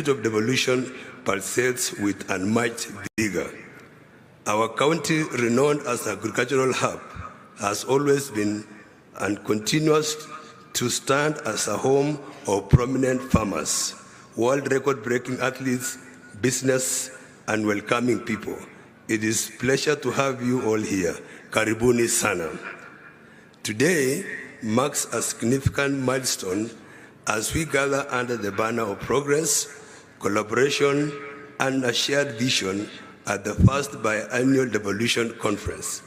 spirit of devolution pulsates with unmatched vigor. Our county, renowned as an agricultural hub, has always been and continues to stand as a home of prominent farmers, world record-breaking athletes, business, and welcoming people. It is a pleasure to have you all here. Karibuni sana. Today marks a significant milestone as we gather under the banner of progress, collaboration, and a shared vision at the first biannual Devolution Conference.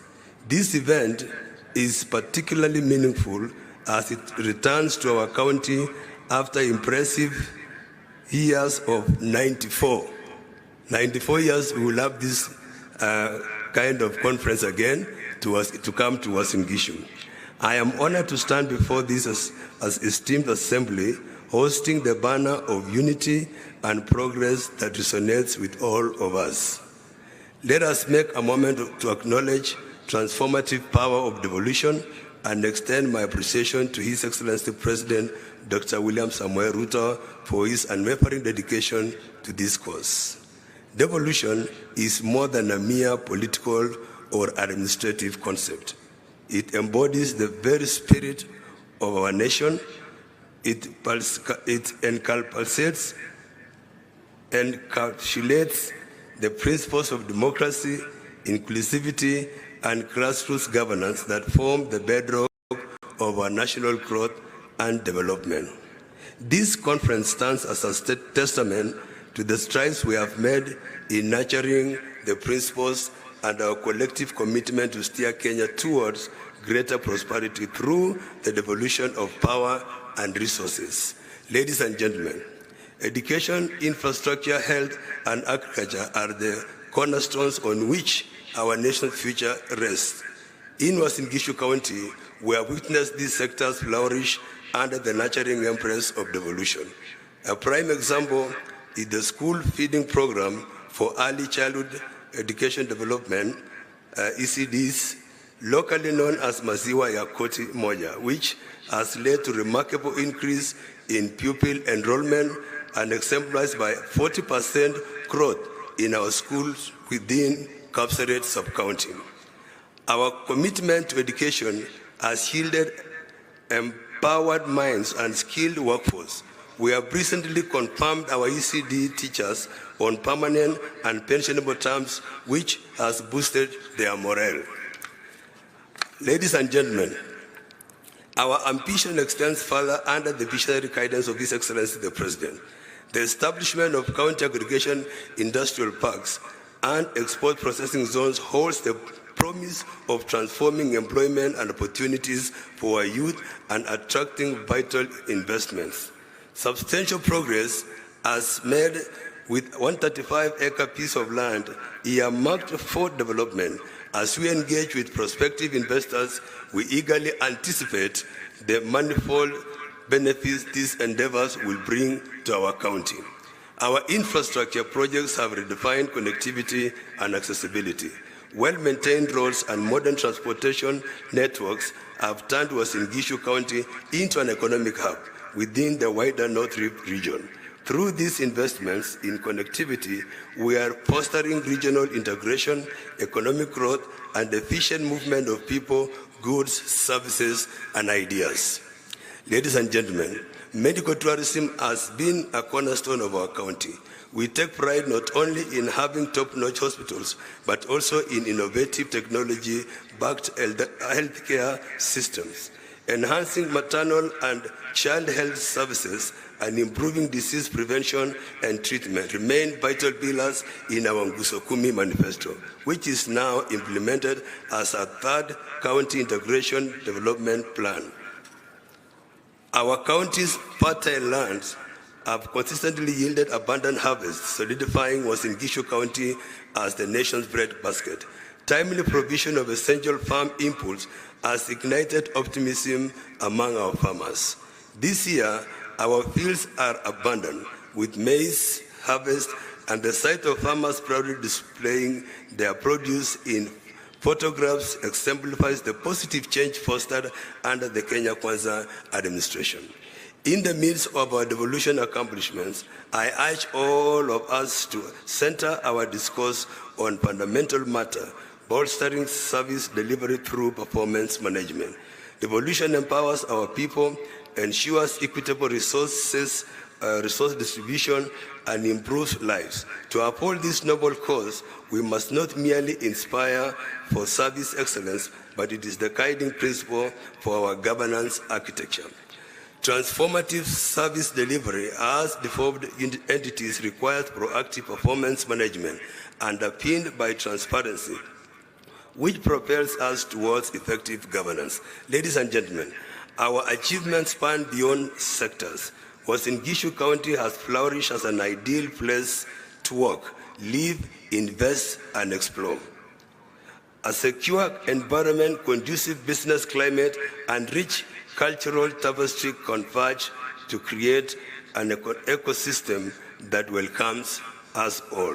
This event is particularly meaningful as it returns to our county after impressive years of 94. 94 years, we will have this kind of conference again to come to Uasin Gishu. I am honored to stand before this as esteemed assembly, hosting the banner of unity and progress that resonates with all of us. Let us make a moment to acknowledge transformative power of devolution and extend my appreciation to His Excellency President Dr. William Samuel Ruto for his unwavering dedication to this cause. Devolution is more than a mere political or administrative concept. It embodies the very spirit of our nation. It encapsulates the principles of democracy, inclusivity, and grassroots governance that form the bedrock of our national growth and development. This conference stands as a testament to the strides we have made in nurturing the principles and our collective commitment to steer Kenya towards greater prosperity through the devolution of power and resources. Ladies and gentlemen, education, infrastructure, health, and agriculture are the cornerstones on which our nation's future rests. In Uasin Gishu County, we have witnessed these sectors flourish under the nurturing embrace of devolution. A prime example is the school feeding program for early childhood education development, ECDs, locally known as Maziwa ya Koti Moja, which has led to remarkable increase in pupil enrollment and exemplified by 40% growth in our schools within Kapseret sub-county. Our commitment to education has yielded empowered minds and skilled workforce. We have recently confirmed our ECD teachers on permanent and pensionable terms, which has boosted their morale. Ladies and gentlemen, our ambition extends further under the visionary guidance of His Excellency the President. The establishment of county aggregation industrial parks and export processing zones holds the promise of transforming employment and opportunities for our youth and attracting vital investments. Substantial progress has made with 135-acre piece of land earmarked for development. As we engage with prospective investors, we eagerly anticipate the manifold benefits these endeavors will bring to our county. Our infrastructure projects have redefined connectivity and accessibility. Well-maintained roads and modern transportation networks have turned Uasin Gishu County into an economic hub within the wider North Rift region. Through these investments in connectivity, we are fostering regional integration, economic growth, and efficient movement of people, goods, services, and ideas. Ladies and gentlemen, medical tourism has been a cornerstone of our county. We take pride not only in having top-notch hospitals, but also in innovative technology-backed healthcare systems. Enhancing maternal and child health services and improving disease prevention and treatment remain vital pillars in our Nguzo Kumi manifesto, which is now implemented as a third county integration development plan. Our county's fertile lands have consistently yielded abundant harvests, solidifying Uasin Gishu County as the nation's breadbasket. Timely provision of essential farm inputs has ignited optimism among our farmers. This year, our fields are abundant with maize harvest and the sight of farmers proudly displaying their produce in photographs exemplifies the positive change fostered under the Kenya Kwanza administration. In the midst of our devolution accomplishments, I urge all of us to center our discourse on fundamental matter, bolstering service delivery through performance management. Devolution empowers our people, ensures equitable resource distribution, and improves lives. To uphold this noble cause, we must not merely inspire for service excellence, but it is the guiding principle for our governance architecture. Transformative service delivery as devolved entities requires proactive performance management underpinned by transparency, which propels us towards effective governance. Ladies and gentlemen, our achievements span beyond sectors. Uasin Gishu County has flourished as an ideal place to work, live, invest, and explore. A secure environment, conducive business climate, and rich cultural tapestry converge to create an ecosystem that welcomes us all.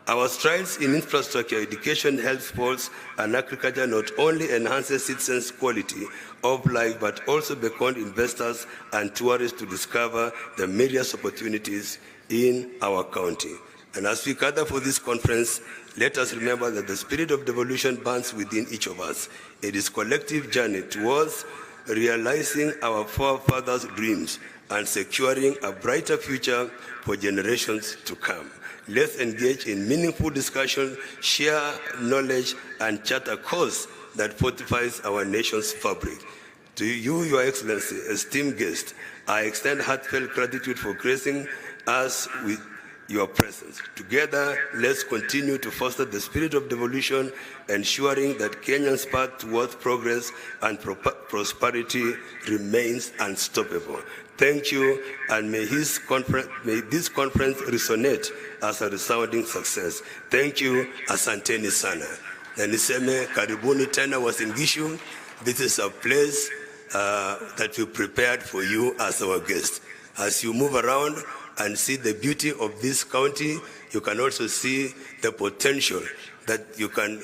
Our strides in infrastructure, education, health, sports, and agriculture not only enhances citizens' quality of life, but also beckon investors and tourists to discover the various opportunities in our county. And as we gather for this conference, let us remember that the spirit of devolution burns within each of us. It is a collective journey towards realizing our forefathers' dreams and securing a brighter future for generations to come. Let's engage in meaningful discussion, share knowledge, and chart a course that fortifies our nation's fabric. To you, Your Excellency, esteemed guest, I extend heartfelt gratitude for gracing us with your presence. Together, let's continue to foster the spirit of devolution, ensuring that Kenya's path towards progress and prosperity remains unstoppable. Thank you, and may this conference resonate as a resounding success. Thank you, asanteni sana. Na niseme karibuni tena Uasin Gishu. This is a place that we prepared for you as our guest. As you move around and see the beauty of this county, you can also see the potential that you can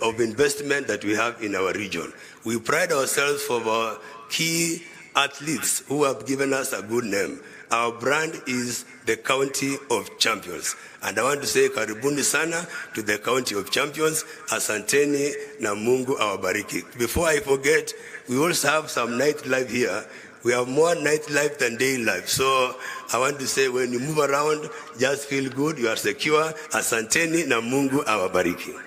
of investment that we have in our region. We pride ourselves for our key athletes who have given us a good name. Our brand is the County of Champions. And I want to say karibuni sana to the County of Champions. Asanteni na Mungu awabariki. Before I forget, we also have some nightlife here. We have more nightlife than day life. So I want to say when you move around, just feel good, you are secure. Asanteni na Mungu awabariki.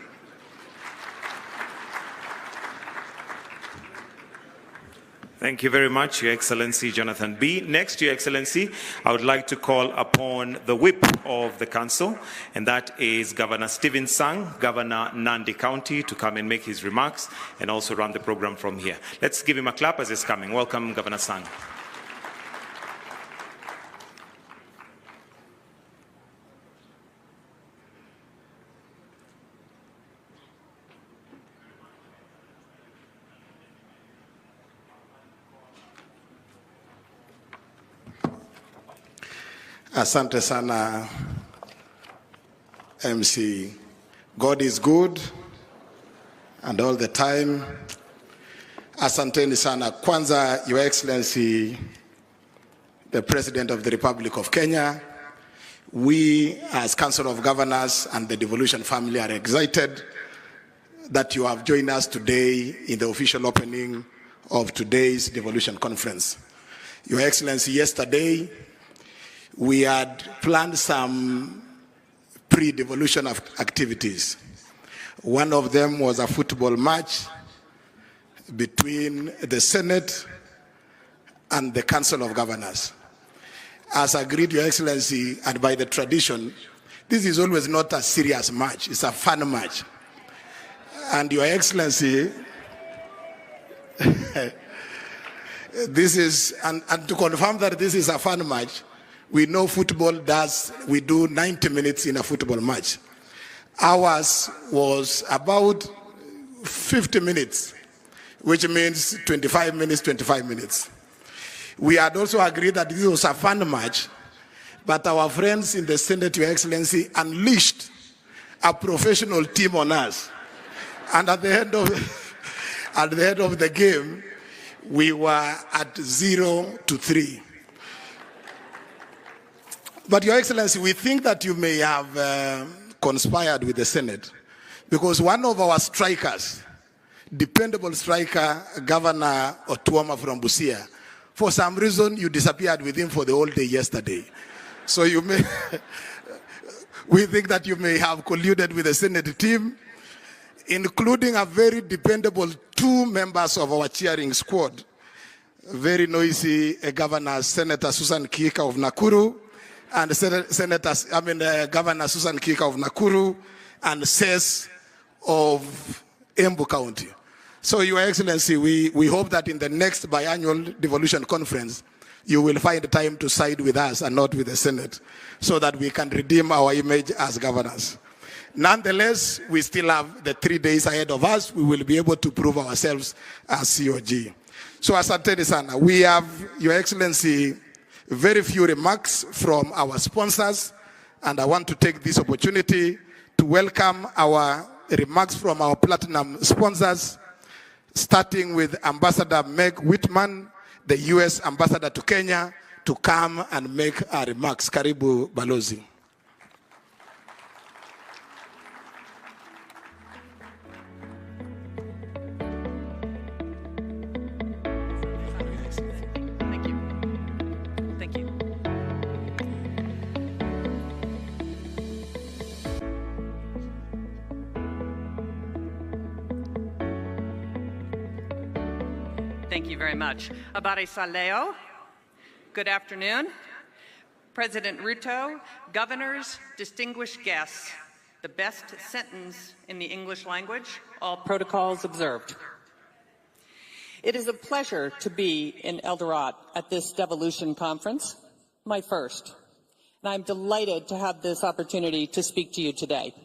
Thank you very much, Your Excellency Jonathan B. Next, Your Excellency, I would like to call upon the whip of the council, and that is Governor Stephen Sang, Governor Nandi County, to come and make his remarks and also run the program from here. Let's give him a clap as he's coming. Welcome, Governor Sang. Asante sana, MC. God is good and all the time. Asanteni sana. Kwanza, Your Excellency, the President of the Republic of Kenya, we as Council of Governors and the Devolution family are excited that you have joined us today in the official opening of today's Devolution Conference. Your Excellency, yesterday, we had planned some pre-devolution activities. One of them was a football match between the Senate and the Council of Governors. As agreed, Your Excellency, and by the tradition, this is always not a serious match, it's a fun match. And Your Excellency, this is, and to confirm that this is a fun match, we know football we do 90 minutes in a football match. Ours was about 50 minutes, which means 25 minutes, 25 minutes. We had also agreed that this was a fun match, but our friends in the Senate, Your Excellency, unleashed a professional team on us. And at the end of the game, we were at 0-3. But Your Excellency, we think that you may have conspired with the Senate, because one of our strikers, dependable striker, Governor Otuoma from Busia, for some reason you disappeared with him for the whole day yesterday. So you may, we think that you may have colluded with the Senate team, including a very dependable 2 members of our cheering squad. Very noisy Governor Senator Susan Kika of Nakuru, and Governor Susan Kika of Nakuru, and SES of Embu County. So, Your Excellency, we hope that in the next biannual devolution conference, you will find time to side with us and not with the Senate, so that we can redeem our image as governors. Nonetheless, we still have the 3 days ahead of us. We will be able to prove ourselves as COG. So, asante sana, we have, Your Excellency, very few remarks from our sponsors, and I want to take this opportunity to welcome our remarks from our platinum sponsors, starting with Ambassador Meg Whitman, the U.S. Ambassador to Kenya, to come and make our remarks. Karibu, Balozi. Thank you very much. Abare Saleo, good afternoon. President Ruto, governors, distinguished guests, the best sentence in the English language, all protocols observed. It is a pleasure to be in Eldoret at this devolution conference, my first, and I'm delighted to have this opportunity to speak to you today.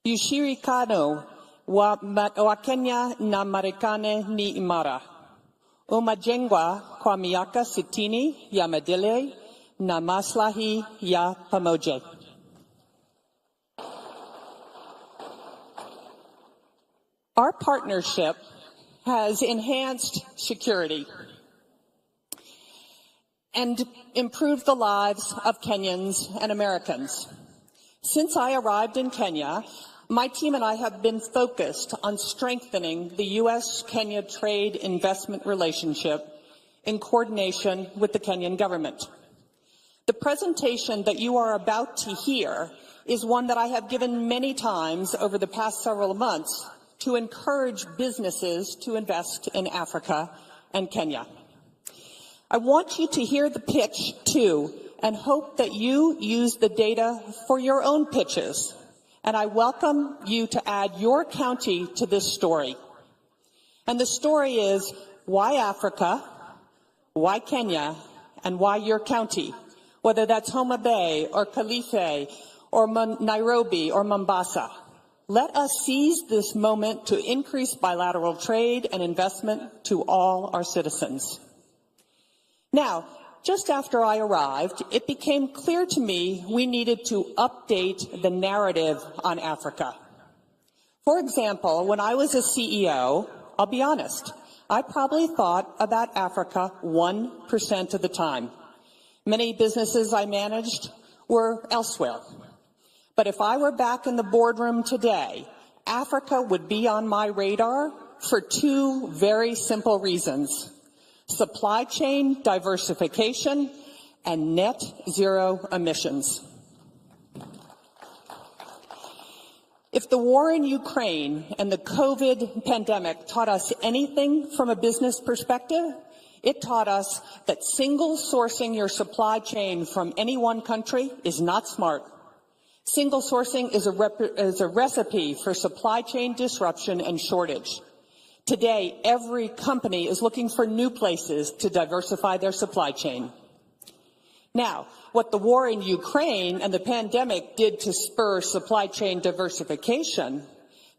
Ushirikano wa Kenya na Marekani ni imara. Umajengwa kwa miaka 60 ya maadili na maslahi ya pamoja. Our partnership has enhanced security and improved the lives of Kenyans and Americans. Since I arrived in Kenya, my team and I have been focused on strengthening the U.S.-Kenya trade investment relationship in coordination with the Kenyan government. The presentation that you are about to hear is one that I have given many times over the past several months to encourage businesses to invest in Africa and Kenya. I want you to hear the pitch too, and hope that you use the data for your own pitches. And I welcome you to add your county to this story. And the story is, why Africa, why Kenya, and why your county? Whether that's Homa Bay or Kilifi or Nairobi or Mombasa. Let us seize this moment to increase bilateral trade and investment to all our citizens. Now, just after I arrived, it became clear to me we needed to update the narrative on Africa. For example, when I was a CEO, I'll be honest, I probably thought about Africa 1% of the time. Many businesses I managed were elsewhere. But if I were back in the boardroom today, Africa would be on my radar for 2 very simple reasons: supply chain diversification and net zero emissions. If the war in Ukraine and the COVID pandemic taught us anything from a business perspective, it taught us that single sourcing your supply chain from any one country is not smart. Single sourcing is a recipe for supply chain disruption and shortage. Today, every company is looking for new places to diversify their supply chain. Now, what the war in Ukraine and the pandemic did to spur supply chain diversification,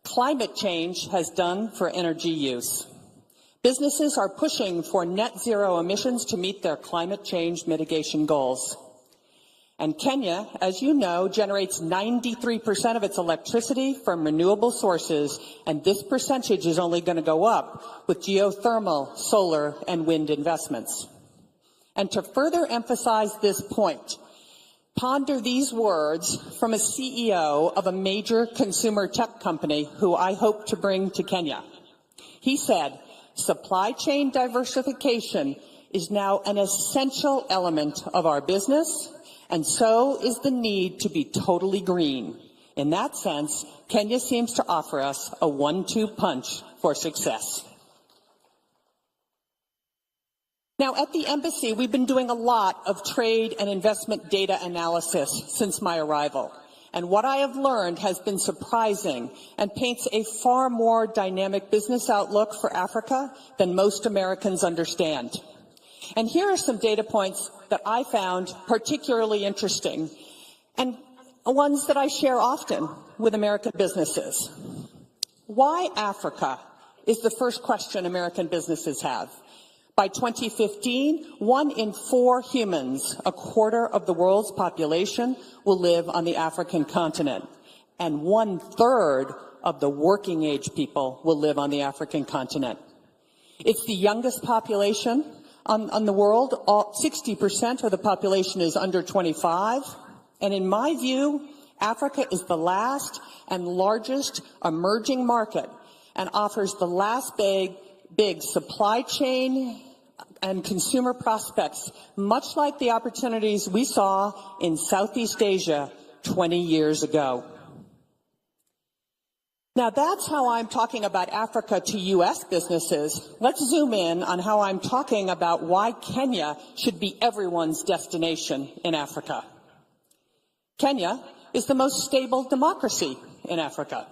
climate change has done for energy use. Businesses are pushing for net zero emissions to meet their climate change mitigation goals. And Kenya, as you know, generates 93% of its electricity from renewable sources, and this percentage is only going to go up with geothermal, solar, and wind investments. And to further emphasize this point, Ponder these words from a CEO of a major consumer tech company who I hope to bring to Kenya. He said, "Supply chain diversification is now an essential element of our business, and so is the need to be totally green. In that sense, Kenya seems to offer us a 1-2 punch for success." Now, at the embassy, we've been doing a lot of trade and investment data analysis since my arrival. And what I have learned has been surprising and paints a far more dynamic business outlook for Africa than most Americans understand. And here are some data points that I found particularly interesting and ones that I share often with American businesses. Why Africa is the first question American businesses have. By 2015, 1 in 4 humans, a quarter of the world's population, will live on the African continent. And 1/3 of the working age people will live on the African continent. It's the youngest population on the world. 60% of the population is under 25. And in my view, Africa is the last and largest emerging market and offers the last big supply chain and consumer prospects, much like the opportunities we saw in Southeast Asia 20 years ago. Now, that's how I'm talking about Africa to U.S. businesses. Let's zoom in on how I'm talking about why Kenya should be everyone's destination in Africa. Kenya is the most stable democracy in Africa.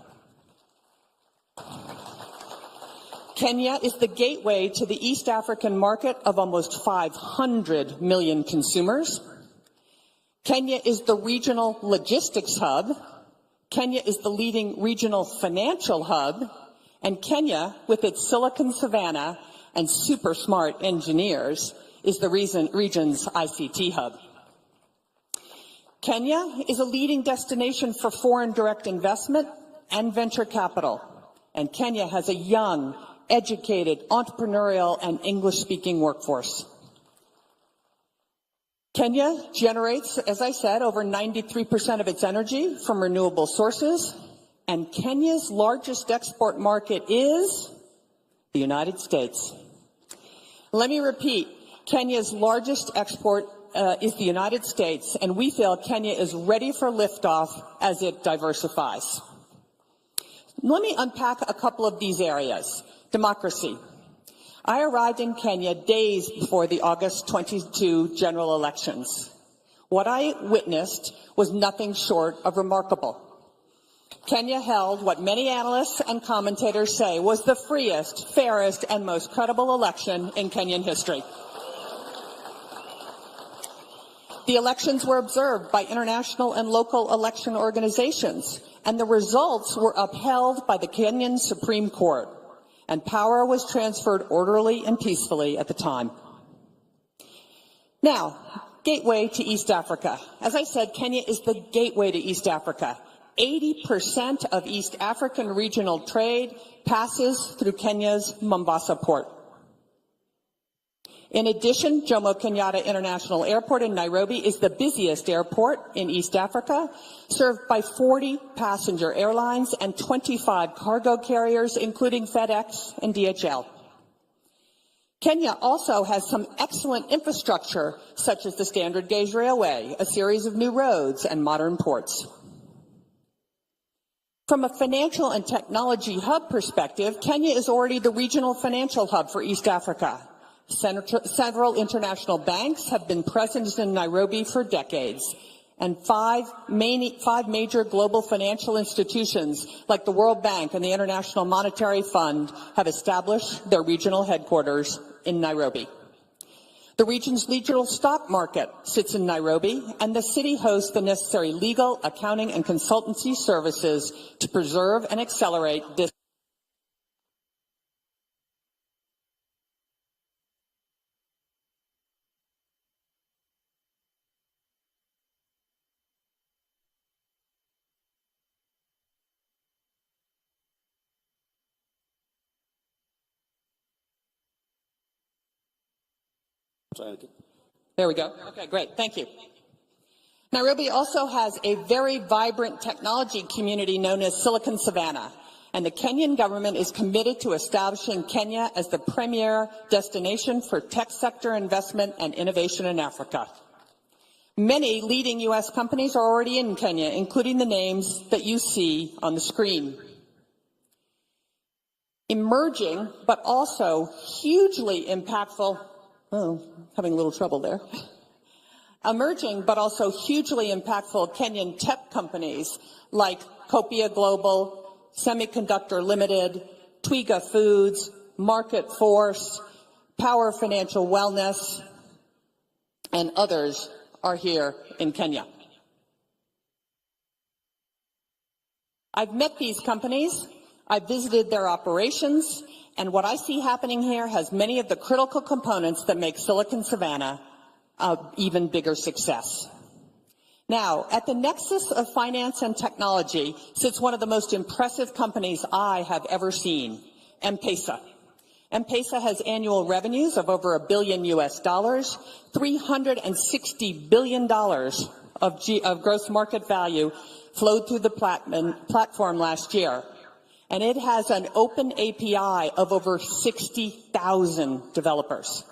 Kenya is the gateway to the East African market of almost 500 million consumers. Kenya is the regional logistics hub. Kenya is the leading regional financial hub. And Kenya, with its Silicon Savannah and super smart engineers, is the region's ICT hub. Kenya is a leading destination for foreign direct investment and venture capital. And Kenya has a young, educated, entrepreneurial, and English-speaking workforce. Kenya generates, as I said, over 93% of its energy from renewable sources, and Kenya's largest export market is the United States. Let me repeat, Kenya's largest export is the United States, and we feel Kenya is ready for liftoff as it diversifies. Let me unpack a couple of these areas. Democracy. I arrived in Kenya days before the August 22 general elections. What I witnessed was nothing short of remarkable. Kenya held what many analysts and commentators say was the freest, fairest, and most credible election in Kenyan history. The elections were observed by international and local election organizations, and the results were upheld by the Kenyan Supreme Court. And power was transferred orderly and peacefully at the time. Now, gateway to East Africa. As I said, Kenya is the gateway to East Africa. 80% of East African regional trade passes through Kenya's Mombasa port. In addition, Jomo Kenyatta International Airport in Nairobi is the busiest airport in East Africa, served by 40 passenger airlines and 25 cargo carriers, including FedEx and DHL. Kenya also has some excellent infrastructure, such as the Standard Gauge Railway, a series of new roads, and modern ports. From a financial and technology hub perspective, Kenya is already the regional financial hub for East Africa. Several international banks have been present in Nairobi for decades, and five major global financial institutions like the World Bank and the International Monetary Fund have established their regional headquarters in Nairobi. The region's regional stock market sits in Nairobi, and the city hosts the necessary legal, accounting, and consultancy services to preserve and accelerate this. There we go. Okay, great. Thank you. Nairobi also has a very vibrant technology community known as Silicon Savannah, and the Kenyan government is committed to establishing Kenya as the premier destination for tech sector investment and innovation in Africa. Many leading U.S. companies are already in Kenya, including the names that you see on the screen. Emerging, but also hugely impactful, having a little trouble there. Emerging, but also hugely impactful Kenyan tech companies like Copia Global, Semiconductor Limited, Twiga Foods, Market Force, Power Financial Wellness, and others are here in Kenya. I've met these companies, I've visited their operations, and what I see happening here has many of the critical components that make Silicon Savannah an even bigger success. Now, at the nexus of finance and technology sits one of the most impressive companies I have ever seen, M-Pesa. M-Pesa has annual revenues of over $1 billion, $360 billion of gross market value flowed through the platform last year. And it has an open API of over 60,000 developers.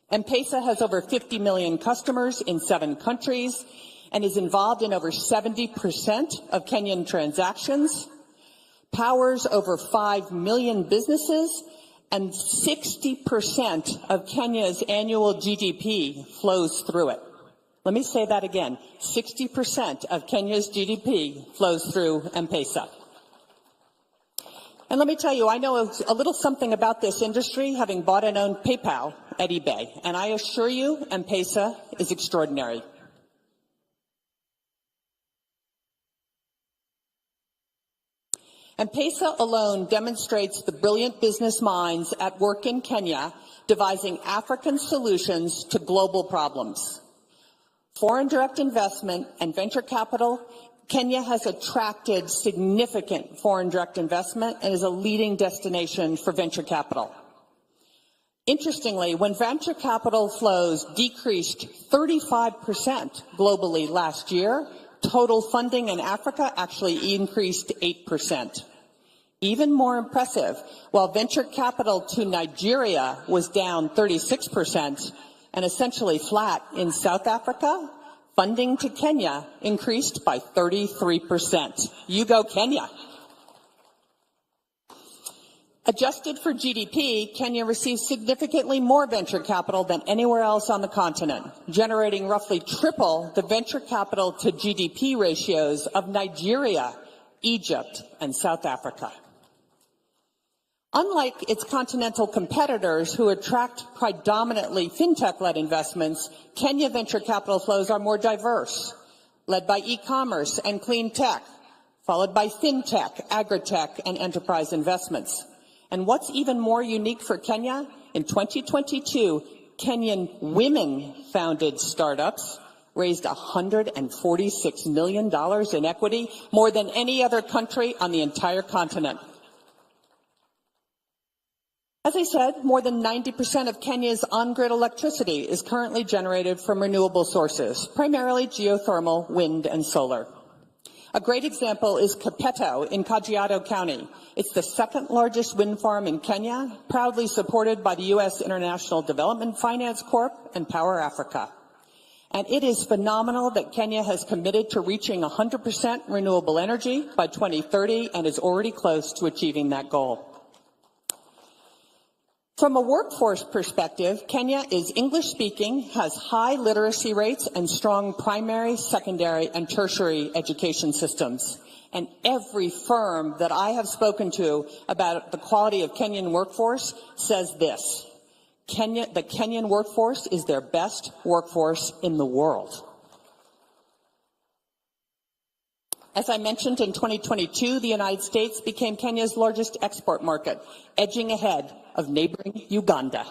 M-Pesa has over 50 million customers in 7 countries and is involved in over 70% of Kenyan transactions, powers over 5 million businesses, and 60% of Kenya's annual GDP flows through it. Let me say that again. 60% of Kenya's GDP flows through M-Pesa. And let me tell you, I know a little something about this industry, having bought and owned PayPal at eBay. And I assure you, M-Pesa is extraordinary. M-Pesa alone demonstrates the brilliant business minds at work in Kenya, devising African solutions to global problems. Foreign direct investment and venture capital, Kenya has attracted significant foreign direct investment and is a leading destination for venture capital. Interestingly, when venture capital flows decreased 35% globally last year, total funding in Africa actually increased 8%. Even more impressive, while venture capital to Nigeria was down 36% and essentially flat in South Africa, funding to Kenya increased by 33%. You go, Kenya. Adjusted for GDP, Kenya receives significantly more venture capital than anywhere else on the continent, generating roughly triple the venture capital to GDP ratios of Nigeria, Egypt, and South Africa. Unlike its continental competitors who attract predominantly fintech-led investments, Kenya venture capital flows are more diverse, led by e-commerce and clean tech, followed by fintech, agritech, and enterprise investments. And what's even more unique for Kenya, in 2022, Kenyan women-founded startups raised $146 million in equity, more than any other country on the entire continent. As I said, more than 90% of Kenya's on-grid electricity is currently generated from renewable sources, primarily geothermal, wind, and solar. A great example is Kapeto in Kajiado County. It's the second largest wind farm in Kenya, proudly supported by the U.S. International Development Finance Corp. And Power Africa. And it is phenomenal that Kenya has committed to reaching 100% renewable energy by 2030 and is already close to achieving that goal. From a workforce perspective, Kenya is English-speaking, has high literacy rates, and strong primary, secondary, and tertiary education systems. And every firm that I have spoken to about the quality of Kenyan workforce says this: the Kenyan workforce is their best workforce in the world. As I mentioned, in 2022, the United States became Kenya's largest export market, edging ahead of neighboring Uganda.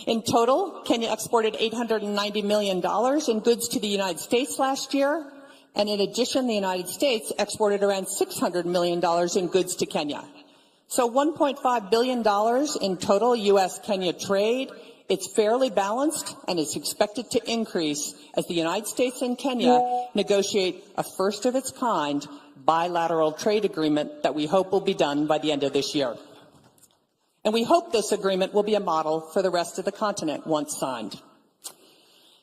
In total, Kenya exported $890 million in goods to the United States last year, and in addition, the United States exported around $600 million in goods to Kenya. So $1.5 billion in total U.S.-Kenya trade, It's fairly balanced and is expected to increase as the United States and Kenya negotiate a first-of-its-kind bilateral trade agreement that we hope will be done by the end of this year. And we hope this agreement will be a model for the rest of the continent once signed.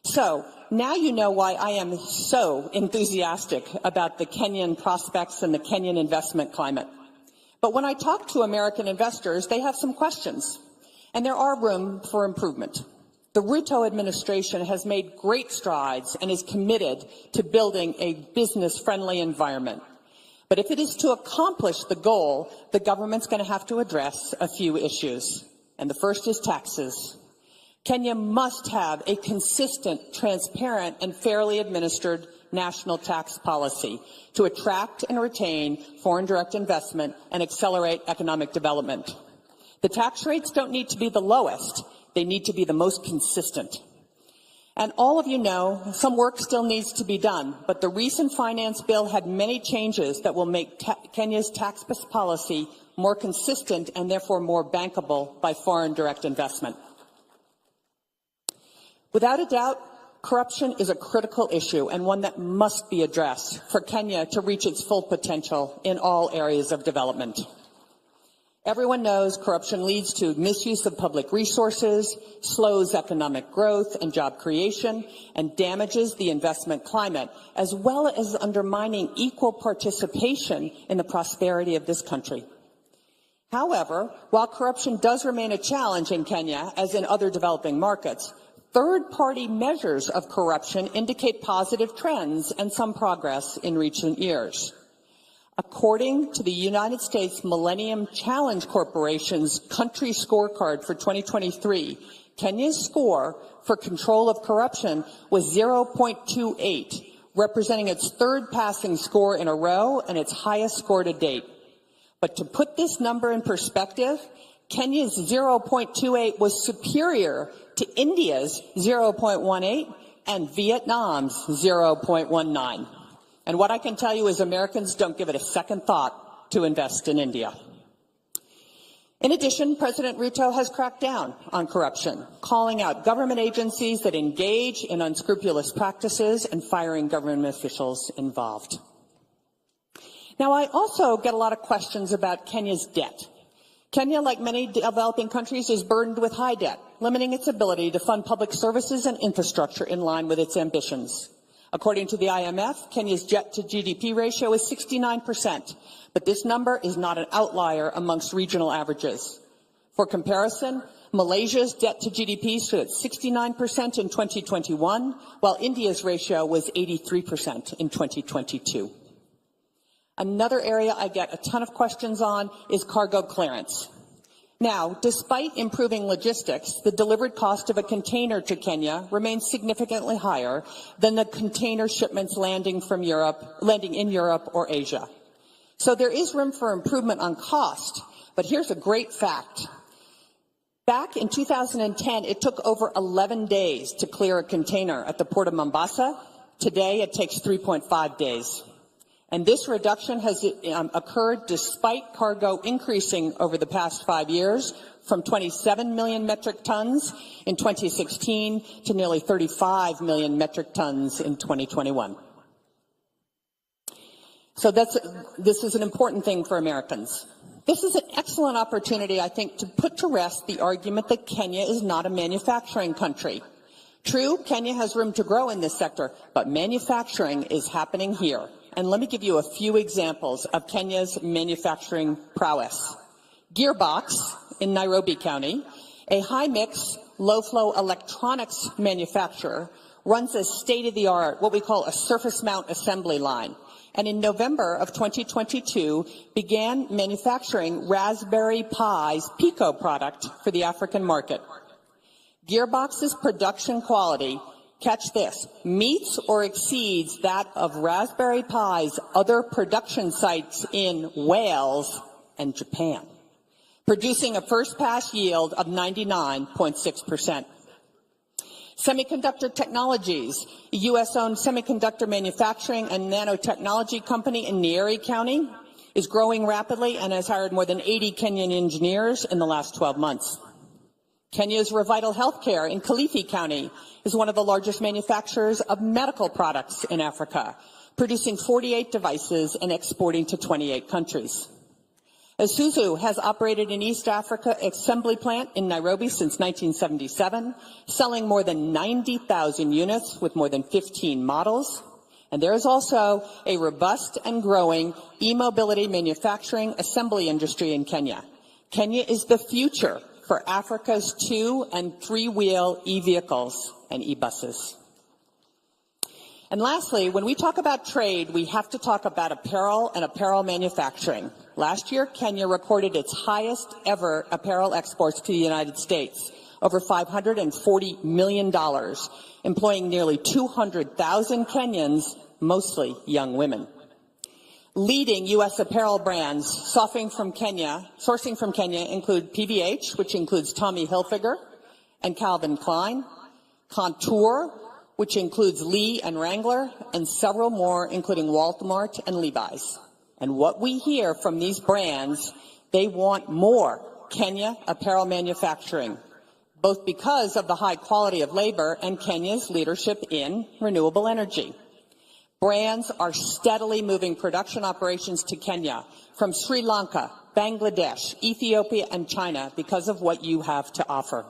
So, now you know why I am so enthusiastic about the Kenyan prospects and the Kenyan investment climate. But when I talk to American investors, they have some questions, and there are room for improvement. The Ruto administration has made great strides and is committed to building a business-friendly environment. But if it is to accomplish the goal, the government's going to have to address a few issues. And the first is taxes. Kenya must have a consistent, transparent, and fairly administered national tax policy to attract and retain foreign direct investment and accelerate economic development. The tax rates don't need to be the lowest. They need to be the most consistent. And all of you know, some work still needs to be done, but the recent finance bill had many changes that will make Kenya's tax policy more consistent and therefore more bankable by foreign direct investment. Without a doubt, corruption is a critical issue and one that must be addressed for Kenya to reach its full potential in all areas of development. Everyone knows corruption leads to misuse of public resources, slows economic growth and job creation, and damages the investment climate, as well as undermining equal participation in the prosperity of this country. However, while corruption does remain a challenge in Kenya, as in other developing markets, third-party measures of corruption indicate positive trends and some progress in recent years. According to the United States Millennium Challenge Corporation's country scorecard for 2023, Kenya's score for control of corruption was 0.28, representing its third passing score in a row and its highest score to date. But to put this number in perspective, Kenya's 0.28 was superior to India's 0.18 and Vietnam's 0.19. And what I can tell you is Americans don't give it a second thought to invest in India. In addition, President Ruto has cracked down on corruption, calling out government agencies that engage in unscrupulous practices and firing government officials involved. Now, I also get a lot of questions about Kenya's debt. Kenya, like many developing countries, is burdened with high debt, limiting its ability to fund public services and infrastructure in line with its ambitions. According to the IMF, Kenya's debt-to-GDP ratio is 69%, but this number is not an outlier amongst regional averages. For comparison, Malaysia's debt-to-GDP stood at 69% in 2021, while India's ratio was 83% in 2022. Another area I get a ton of questions on is cargo clearance. Now, despite improving logistics, the delivered cost of a container to Kenya remains significantly higher than the container shipments landing in Europe or Asia. So there is room for improvement on cost, but here's a great fact. Back in 2010, it took over 11 days to clear a container at the port of Mombasa. Today, it takes 3.5 days. And this reduction has occurred despite cargo increasing over the past 5 years from 27 million metric tons in 2016 to nearly 35 million metric tons in 2021. So this is an important thing for Americans. This is an excellent opportunity, I think, to put to rest the argument that Kenya is not a manufacturing country. True, Kenya has room to grow in this sector, but manufacturing is happening here. And let me give you a few examples of Kenya's manufacturing prowess. Gearbox in Nairobi County, a high-mix, low-flow electronics manufacturer, runs a state-of-the-art, what we call a surface mount assembly line. And in November of 2022, began manufacturing Raspberry Pi's Pico product for the African market. Gearbox's production quality, catch this, meets or exceeds that of Raspberry Pi's other production sites in Wales and Japan, producing a first-pass yield of 99.6%. Semiconductor Technologies, a U.S.-owned semiconductor manufacturing and nanotechnology company in Nyeri County, is growing rapidly and has hired more than 80 Kenyan engineers in the last 12 months. Kenya's Revital Healthcare in Kilifi County is one of the largest manufacturers of medical products in Africa, producing 48 devices and exporting to 28 countries. Isuzu has operated an East Africa assembly plant in Nairobi since 1977, selling more than 90,000 units with more than 15 models. And there is also a robust and growing e-mobility manufacturing assembly industry in Kenya. Kenya is the future for Africa's 2- and 3-wheel e-vehicles and e-buses. And lastly, when we talk about trade, we have to talk about apparel and apparel manufacturing. Last year, Kenya recorded its highest ever apparel exports to the United States, over $540 million, employing nearly 200,000 Kenyans, mostly young women. Leading U.S. apparel brands sourcing from Kenya include PVH, which includes Tommy Hilfiger and Calvin Klein, Contour, which includes Lee and Wrangler, and several more, including Walmart and Levi's. And what we hear from these brands, they want more Kenya apparel manufacturing, both because of the high quality of labor and Kenya's leadership in renewable energy. Brands are steadily moving production operations to Kenya from Sri Lanka, Bangladesh, Ethiopia, and China because of what you have to offer.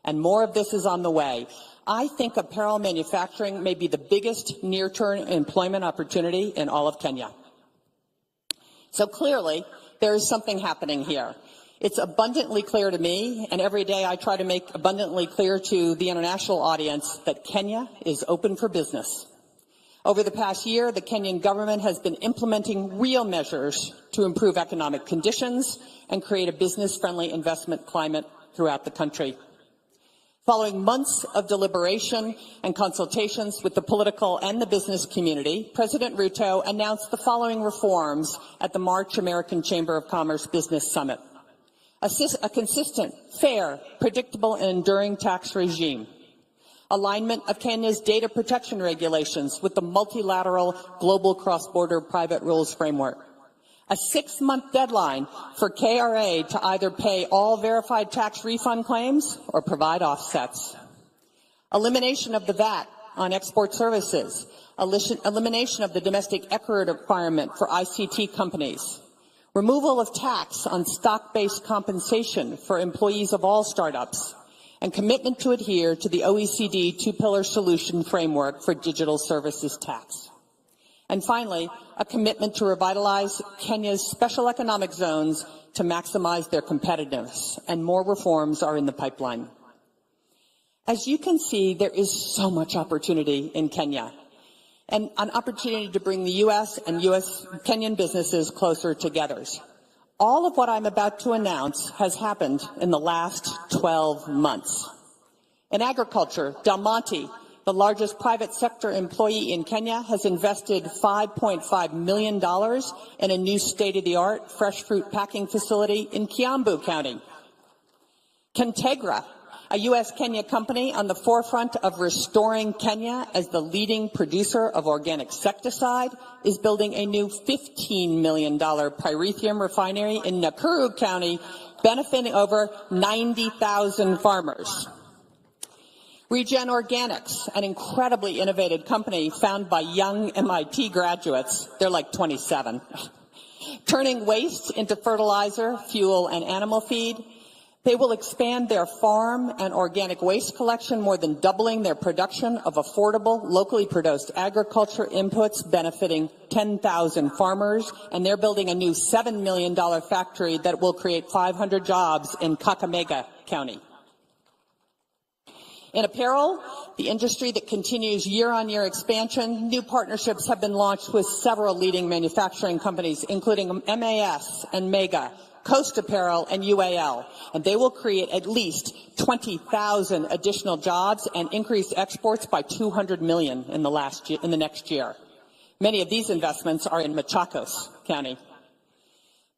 And more of this is on the way. I think apparel manufacturing may be the biggest near-term employment opportunity in all of Kenya. So clearly, there is something happening here. It's abundantly clear to me, and every day I try to make abundantly clear to the international audience, that Kenya is open for business. Over the past year, the Kenyan government has been implementing real measures to improve economic conditions and create a business-friendly investment climate throughout the country. Following months of deliberation and consultations with the political and the business community, President Ruto announced the following reforms at the March American Chamber of Commerce Business Summit. A consistent, fair, predictable, and enduring tax regime. Alignment of Kenya's data protection regulations with the multilateral global cross-border private rules framework. A 6-month deadline for KRA to either pay all verified tax refund claims or provide offsets. Elimination of the VAT on export services. Elimination of the domestic equity requirement for ICT companies. Removal of tax on stock-based compensation for employees of all startups. And commitment to adhere to the OECD two-pillar solution framework for digital services tax. And finally, a commitment to revitalize Kenya's special economic zones to maximize their competitiveness, and more reforms are in the pipeline. As you can see, there is so much opportunity in Kenya, and an opportunity to bring the U.S. and Kenyan businesses closer together. All of what I'm about to announce has happened in the last 12 months. In agriculture, Del Monte, the largest private sector employee in Kenya, has invested $5.5 million in a new state-of-the-art fresh fruit packing facility in Kiambu County. Contegra, a U.S.-Kenya company on the forefront of restoring Kenya as the leading producer of organic insecticide, is building a new $15 million pyrethrum refinery in Nakuru County, benefiting over 90,000 farmers. Regen Organics, an incredibly innovative company founded by young MIT graduates, they're like 27, turning waste into fertilizer, fuel, and animal feed. They will expand their farm and organic waste collection, more than doubling their production of affordable, locally produced agriculture inputs, benefiting 10,000 farmers. And they're building a new $7 million factory that will create 500 jobs in Kakamega County. In apparel, the industry that continues year-on-year expansion, new partnerships have been launched with several leading manufacturing companies, including MAS and Mega, Coast Apparel, and UAL, and they will create at least 20,000 additional jobs and increase exports by 200 million in the next year. Many of these investments are in Machakos County.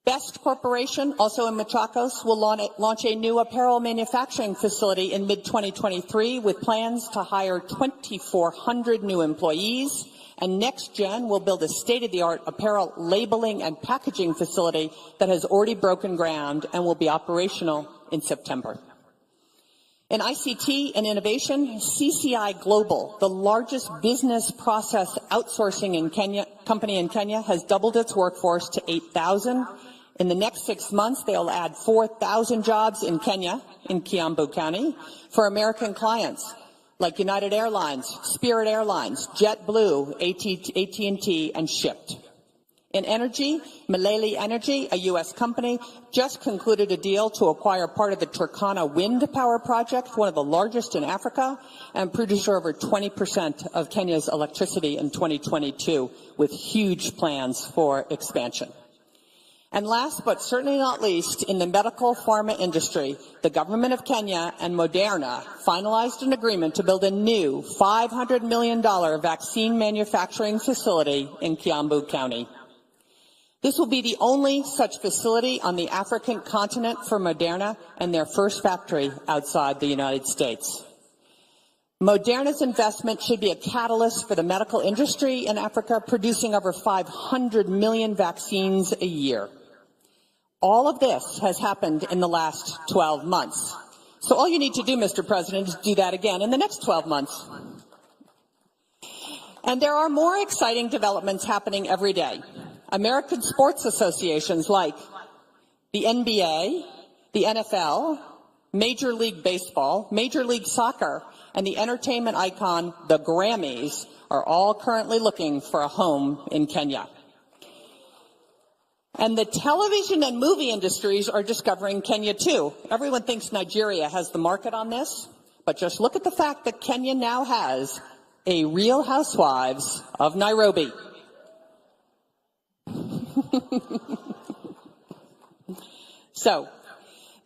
Best Corporation, also in Machakos, will launch a new apparel manufacturing facility in mid-2023 with plans to hire 2,400 new employees. And NextGen will build a state-of-the-art apparel labeling and packaging facility that has already broken ground and will be operational in September. In ICT and innovation, CCI Global, the largest business process outsourcing company in Kenya, has doubled its workforce to 8,000. In the next 6 months, they'll add 4,000 jobs in Kenya, in Kiambu County, for American clients like United Airlines, Spirit Airlines, JetBlue, AT&T, and Shipt. In energy, Malele Energy, a U.S. company, just concluded a deal to acquire part of the Turkana wind power project, one of the largest in Africa, and producer over 20% of Kenya's electricity in 2022, with huge plans for expansion. And last but certainly not least, in the medical pharma industry, the government of Kenya and Moderna finalized an agreement to build a new $500 million vaccine manufacturing facility in Kiambu County. This will be the only such facility on the African continent for Moderna and their first factory outside the United States. Moderna's investment should be a catalyst for the medical industry in Africa, producing over 500 million vaccines a year. All of this has happened in the last 12 months. So all you need to do, Mr. President, is do that again in the next 12 months. And there are more exciting developments happening every day. American sports associations like the NBA, the NFL, Major League Baseball, Major League Soccer, and the entertainment icon, the Grammys, are all currently looking for a home in Kenya. And the television and movie industries are discovering Kenya too. Everyone thinks Nigeria has the market on this, but just look at the fact that Kenya now has a Real Housewives of Nairobi. So,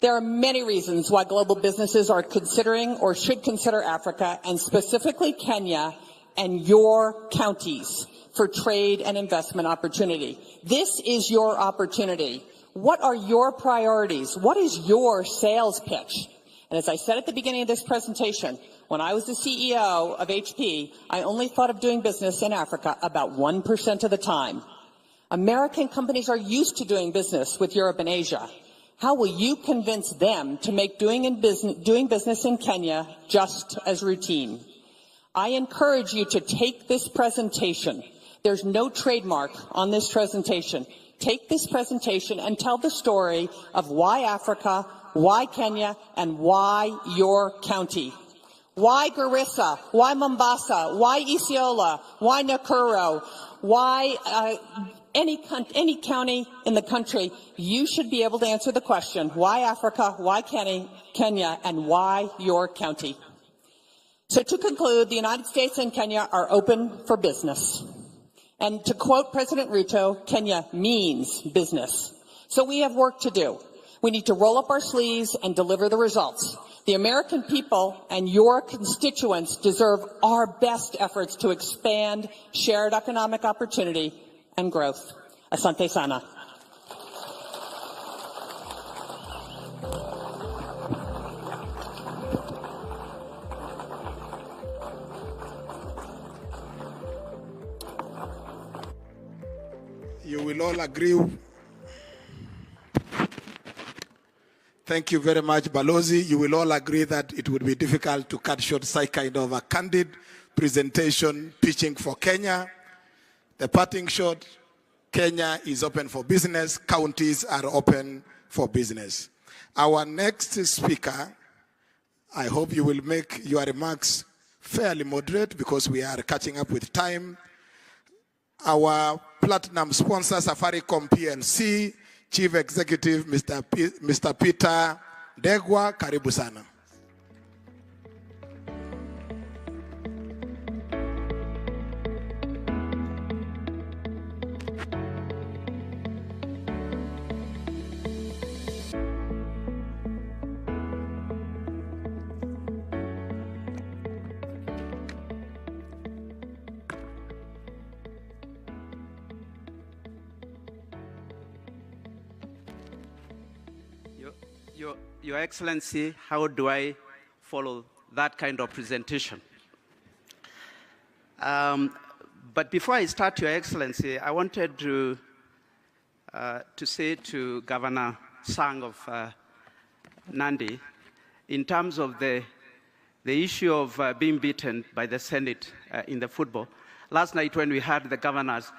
there are many reasons why global businesses are considering or should consider Africa, and specifically Kenya and your counties, for trade and investment opportunity. This is your opportunity. What are your priorities? What is your sales pitch? And as I said at the beginning of this presentation, when I was the CEO of HP, I only thought of doing business in Africa about 1% of the time. American companies are used to doing business with Europe and Asia. How will you convince them to make doing business in Kenya just as routine? I encourage you to take this presentation. There's no trademark on this presentation. Take this presentation and tell the story of why Africa, why Kenya, and why your county. Why Garissa? Why Mombasa? Why Isiolo? Why Nakuru? Why any county in the country? You should be able to answer the question, why Africa, why Kenya, and why your county? So to conclude, the United States and Kenya are open for business. And to quote President Ruto, Kenya means business. So we have work to do. We need to roll up our sleeves and deliver the results. The American people and your constituents deserve our best efforts to expand shared economic opportunity and growth. Asante sana. You will all agree. Thank you very much, Balozi. You will all agree that it would be difficult to cut short such kind of a candid presentation pitching for Kenya. The parting shot, Kenya is open for business. Counties are open for business. Our next speaker, I hope you will make your remarks fairly moderate because we are catching up with time. Our platinum sponsor, Safaricom PLC, Chief Executive, Mr. Peter Degwa, karibu sana. Your Excellency, how do I follow that kind of presentation? But before I start, Your Excellency, I wanted to say to Governor Sang of Nandi in terms of the issue of being beaten by the Senate in the football. Last night when we had the governor's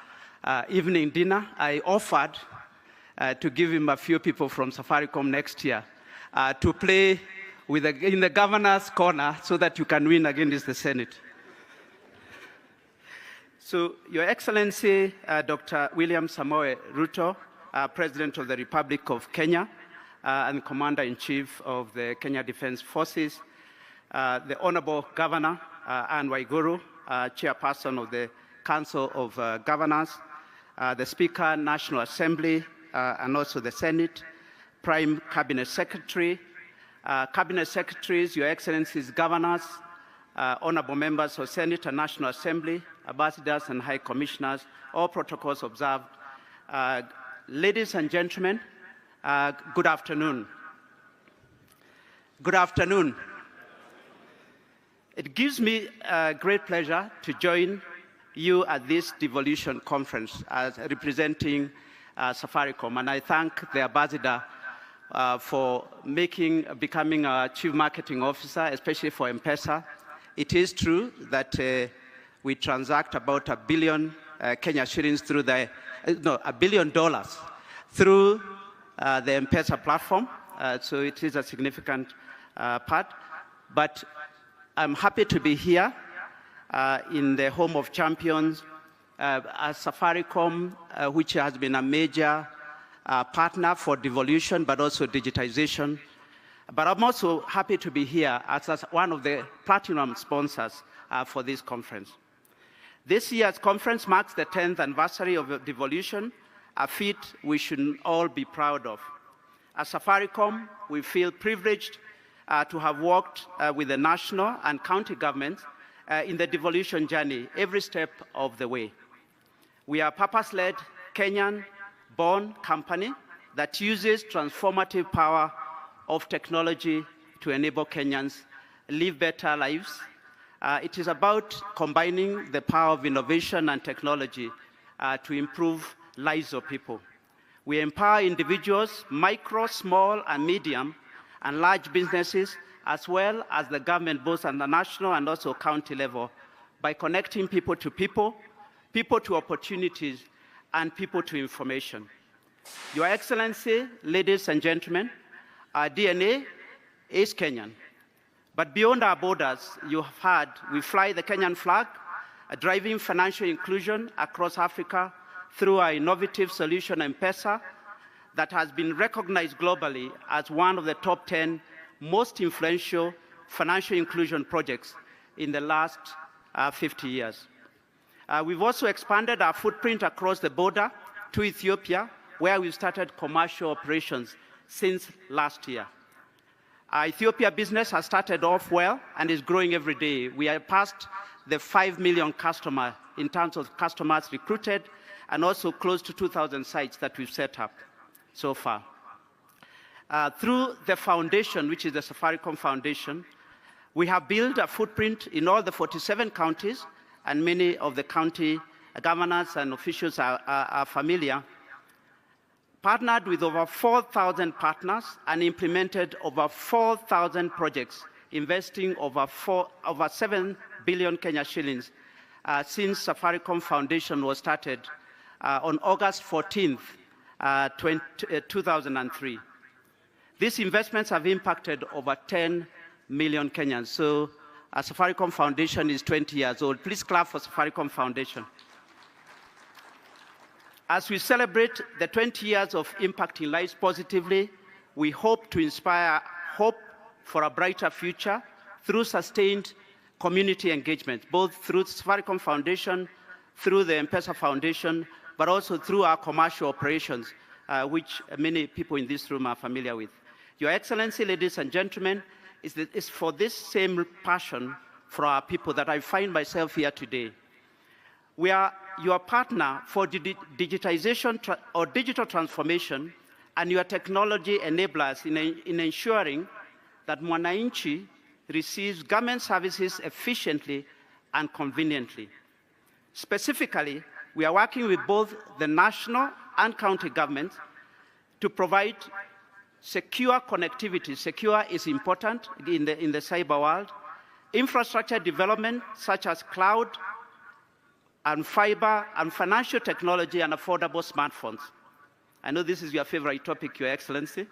evening dinner, I offered to give him a few people from Safaricom next year to play in the governor's corner so that you can win against the Senate. So, Your Excellency, Dr. William Samoei Ruto, President of the Republic of Kenya and Commander-in-Chief of the Kenya Defense Forces, the Honorable Governor Anne Waiguru, Chairperson of the Council of Governors, the Speaker, National Assembly, and also the Senate, Prime Cabinet Secretary, Cabinet Secretaries, Your Excellencies, Governors, Honorable Members of Senate and National Assembly, Ambassadors and High Commissioners, all protocols observed. Ladies and gentlemen, good afternoon. Good afternoon. It gives me great pleasure to join you at this devolution conference as representing Safaricom, and I thank the ambassador for becoming a chief marketing officer, especially for M-Pesa. It is true that we transact about $1 billion Kenya shillings through $1 billion through the M-Pesa platform. So it is a significant part. But I'm happy to be here in the home of champions as Safaricom, which has been a major partner for devolution, but also digitization. But I'm also happy to be here as one of the platinum sponsors for this conference. This year's conference marks the 10th anniversary of devolution, a feat we should all be proud of. As Safaricom, we feel privileged to have worked with the national and county governments in the devolution journey every step of the way. We are a purpose-led, Kenyan-born company that uses transformative power of technology to enable Kenyans live better lives. It is about combining the power of innovation and technology to improve lives of people. We empower individuals, micro, small, and medium, and large businesses, as well as the government, both at the national and also county level, by connecting people to people, people to opportunities, and people to information. Your Excellency, ladies and gentlemen, our DNA is Kenyan. But beyond our borders, you have heard, we fly the Kenyan flag, driving financial inclusion across Africa through our innovative solution, M-Pesa, that has been recognized globally as one of the top 10 most influential financial inclusion projects in the last 50 years. We've also expanded our footprint across the border to Ethiopia, where we've started commercial operations since last year. Our Ethiopia business has started off well and is growing every day. We are past the 5 million customer in terms of customers recruited, and also close to 2,000 sites that we've set up so far. Through the foundation, which is the Safaricom Foundation, we have built a footprint in all the 47 counties, and many of the county governors and officials are familiar, partnered with over 4,000 partners and implemented over 4,000 projects, investing over 7 billion Kenya shillings since Safaricom Foundation was started on August 14th, 2003. These investments have impacted over 10 million Kenyans. So Safaricom Foundation is 20 years old. Please clap for Safaricom Foundation. As we celebrate the 20 years of impacting lives positively, we hope to inspire hope for a brighter future through sustained community engagement, both through Safaricom Foundation, through the M-Pesa Foundation, but also through our commercial operations, which many people in this room are familiar with. Your Excellency, ladies and gentlemen, it's for this same passion for our people that I find myself here today. We are your partner for digitization or digital transformation, and your technology enablers in ensuring that Mwananchi receives government services efficiently and conveniently. Specifically, we are working with both the national and county governments to provide secure connectivity. Secure is important in the cyber world. Infrastructure development, such as cloud and fiber and financial technology and affordable smartphones. I know this is your favorite topic, Your Excellency.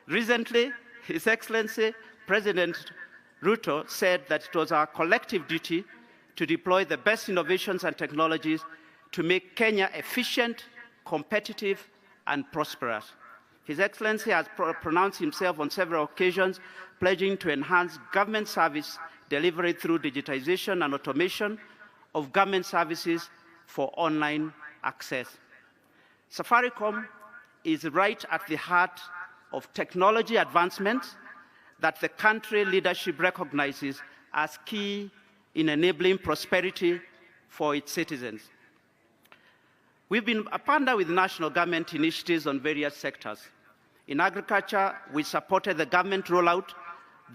Recently, His Excellency, President Ruto said that it was our collective duty to deploy the best innovations and technologies to make Kenya efficient, competitive, and prosperous. His Excellency has pronounced himself on several occasions, pledging to enhance government service delivery through digitization and automation of government services for online access. Safaricom is right at the heart of technology advancements that the country leadership recognizes as key in enabling prosperity for its citizens. We've been a partner with national government initiatives on various sectors. In agriculture, we supported the government rollout,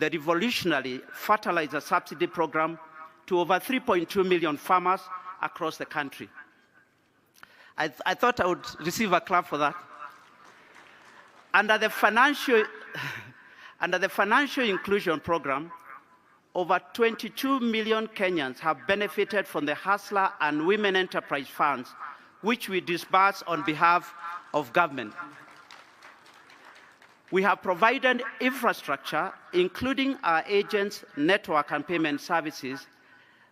the revolutionary fertilizer subsidy program to over 3.2 million farmers across the country. I thought I would receive a clap for that. Under the financial inclusion program, over 22 million Kenyans have benefited from the Hustler and Women Enterprise Funds, which we disburse on behalf of government. We have provided infrastructure, including our agents' network and payment services,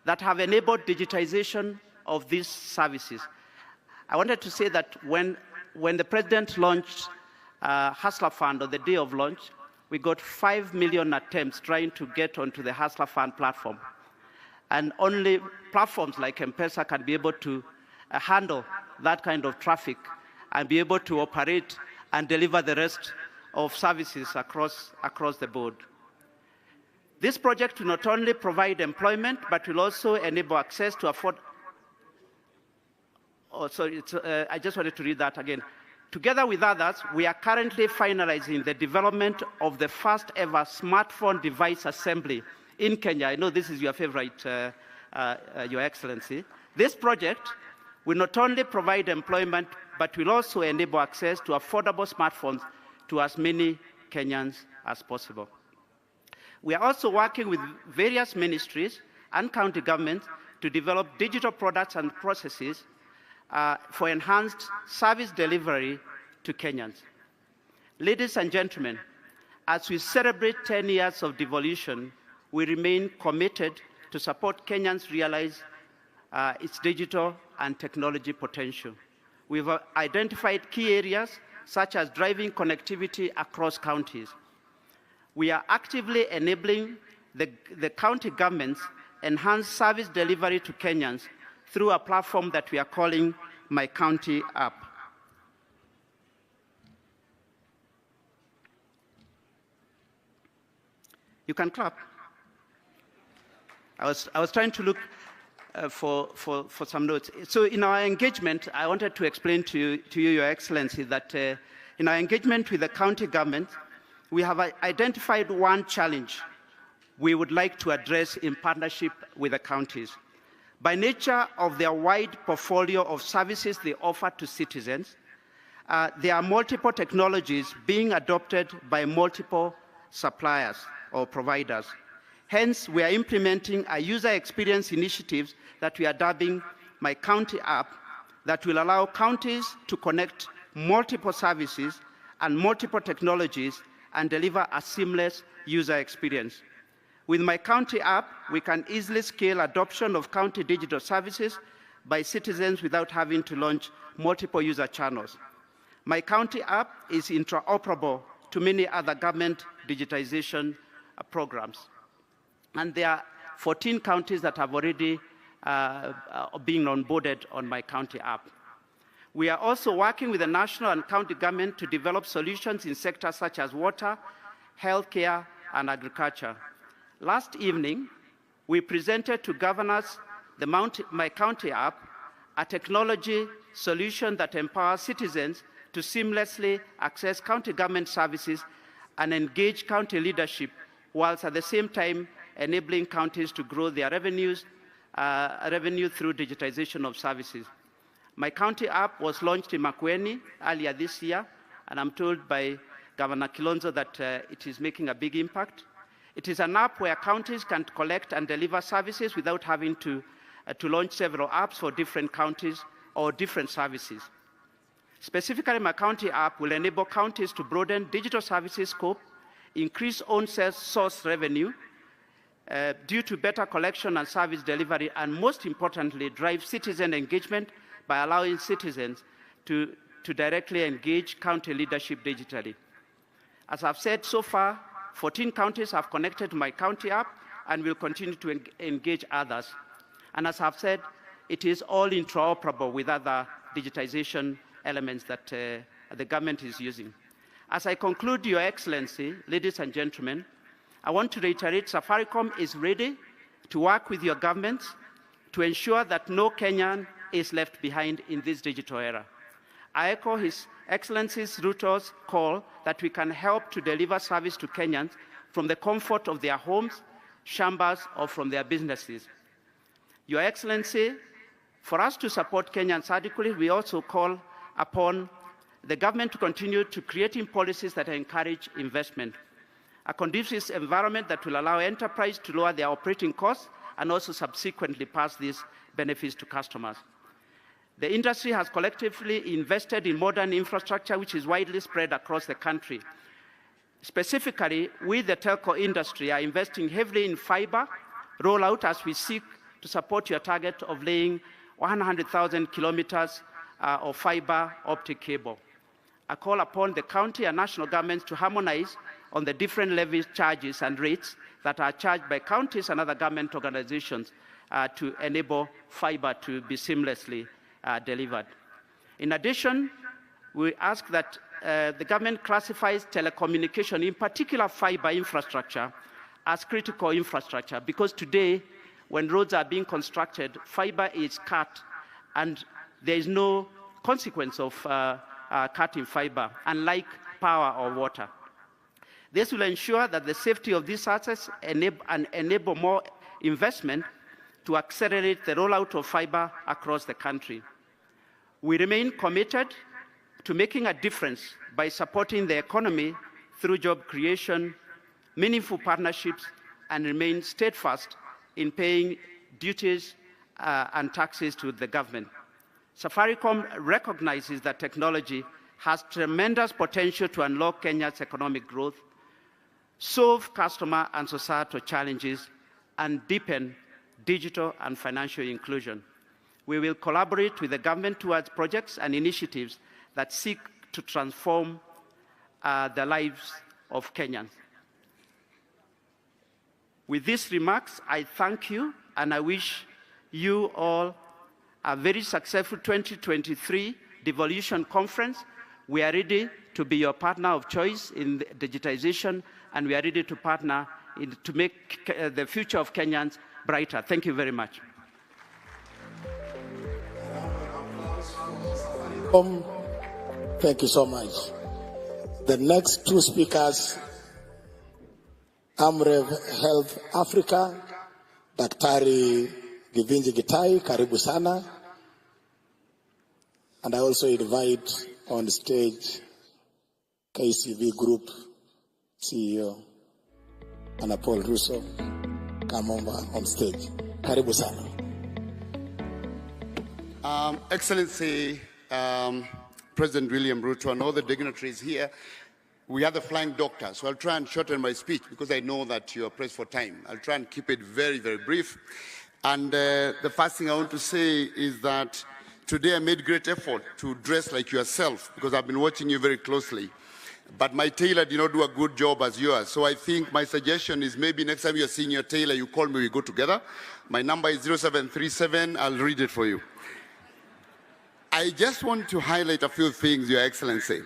that have enabled digitization of these services. I wanted to say that when the President launched Hustler Fund on the day of launch, we got 5 million attempts trying to get onto the Hustler Fund platform. And only platforms like M-Pesa can be able to handle that kind of traffic and be able to operate and deliver the rest of services across the board. This project will not only provide employment, but will also enable access to afford. Oh, sorry, I just wanted to read that again. Together with others, we are currently finalizing the development of the first ever smartphone device assembly in Kenya. I know this is your favorite, Your Excellency. This project will not only provide employment, but will also enable access to affordable smartphones to as many Kenyans as possible. We are also working with various ministries and county governments to develop digital products and processes for enhanced service delivery to Kenyans. Ladies and gentlemen, as we celebrate 10 years of devolution, we remain committed to support Kenyans realize its digital and technology potential. We've identified key areas such as driving connectivity across counties. We are actively enabling the county governments enhance service delivery to Kenyans through a platform that we are calling My County App. You can clap. I was trying to look for some notes. So in our engagement, I wanted to explain to you, Your Excellency, that in our engagement with the county government, we have identified one challenge we would like to address in partnership with the counties. By nature of their wide portfolio of services they offer to citizens, there are multiple technologies being adopted by multiple suppliers or providers. Hence, we are implementing a user experience initiatives that we are dubbing My County App that will allow counties to connect multiple services and multiple technologies and deliver a seamless user experience. With My County App, we can easily scale adoption of county digital services by citizens without having to launch multiple user channels. My County App is interoperable to many other government digitization programs. And there are 14 counties that have already been onboarded on My County App. We are also working with the national and county government to develop solutions in sectors such as water, healthcare, and agriculture. Last evening, we presented to governors the My County App, a technology solution that empowers citizens to seamlessly access county government services and engage county leadership, whilst at the same time enabling counties to grow their revenue through digitization of services. My County App was launched in Makueni earlier this year, and I'm told by Governor Kilonzo that it is making a big impact. It is an app where counties can collect and deliver services without having to launch several apps for different counties or different services. Specifically, my county app will enable counties to broaden digital services scope, increase own sales source revenue due to better collection and service delivery, and most importantly, drive citizen engagement by allowing citizens to directly engage county leadership digitally. As I've said, so far, 14 counties have connected to my county app and will continue to engage others. And as I've said, it is all interoperable with other digitization elements that the government is using. As I conclude, Your Excellency, ladies and gentlemen, I want to reiterate Safaricom is ready to work with your governments to ensure that no Kenyan is left behind in this digital era. I echo His Excellency Ruto's call that we can help to deliver service to Kenyans from the comfort of their homes, chambers, or from their businesses. Your Excellency, for us to support Kenyans adequately, we also call upon the government to continue to creating policies that encourage investment, a conducive environment that will allow enterprise to lower their operating costs and also subsequently pass these benefits to customers. The industry has collectively invested in modern infrastructure which is widely spread across the country. Specifically, we, the telco industry, are investing heavily in fiber rollout as we seek to support your target of laying 100,000 kilometers of fiber optic cable. I call upon the county and national governments to harmonize on the different levy charges and rates that are charged by counties and other government organizations to enable fiber to be seamlessly delivered. In addition, we ask that the government classifies telecommunication, in particular fiber infrastructure, as critical infrastructure, because today, when roads are being constructed, fiber is cut, and there is no consequence of cutting fiber, unlike power or water. This will ensure that the safety of these assets enable more investment to accelerate the rollout of fiber across the country. We remain committed to making a difference by supporting the economy through job creation, meaningful partnerships, and remain steadfast in paying duties and taxes to the government. Safaricom recognizes that technology has tremendous potential to unlock Kenya's economic growth, solve customer and societal challenges, and deepen digital and financial inclusion. We will collaborate with the government towards projects and initiatives that seek to transform the lives of Kenyans. With these remarks, I thank you and I wish you all a very successful 2023 Devolution Conference. We are ready to be your partner of choice in digitization, and we are ready to partner to make the future of Kenyans brighter. Thank you very much. Thank you so much. The next two speakers, Amref Health Africa, Daktari Givinji Gitai, karibu sana. And I also invite on stage KCV Group CEO, Anna Paul Russo, Kamomba on stage. Karibu sana. Excellency, President William Ruto and all the dignitaries here, we are the flying doctor, so I'll try and shorten my speech because I know that you are pressed for time. I'll try and keep it very, very brief. And the first thing I want to say is that today I made great effort to dress like yourself because I've been watching you very closely. But my tailor did not do a good job as yours. So I think my suggestion is maybe next time you're seeing your tailor, you call me, we go together. My number is 0737. I'll read it for you. I just want to highlight a few things, Your Excellency.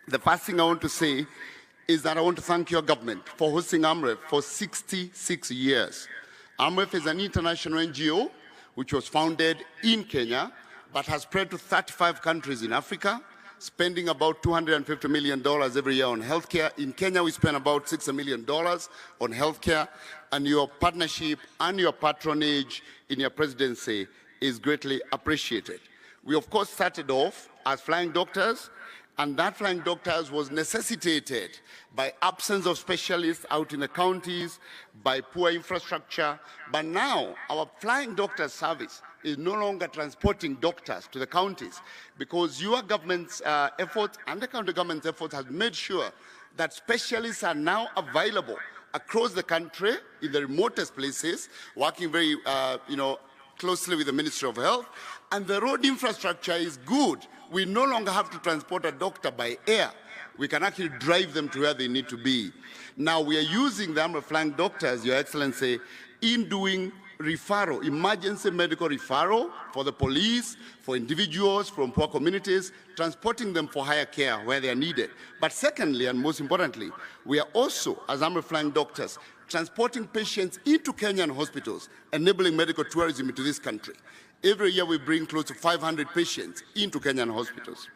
The first thing I want to say is that I want to thank your government for hosting AMREF for 66 years. AMREF is an international NGO which was founded in Kenya but has spread to 35 countries in Africa, spending about $250 million every year on healthcare. In Kenya, we spend about $60 million on healthcare, and your partnership and your patronage in your presidency is greatly appreciated. We, of course, started off as flying doctors, And that flying doctors was necessitated by absence of specialists out in the counties, by poor infrastructure. But now our flying doctor service is no longer transporting doctors to the counties, because your government's efforts and the county government's efforts has made sure that specialists are now available across the country in the remotest places, working very closely with the Ministry of Health. And the road infrastructure is good. We no longer have to transport a doctor by air. We can actually drive them to where they need to be. Now we are using the flying doctors, Your Excellency, in doing referral, emergency medical referral for the police, for individuals from poor communities, transporting them for higher care where they are needed. But secondly, and most importantly, we are also, as flying doctors, transporting patients into Kenyan hospitals, enabling medical tourism into this country. Every year we bring close to 500 patients into Kenyan hospitals.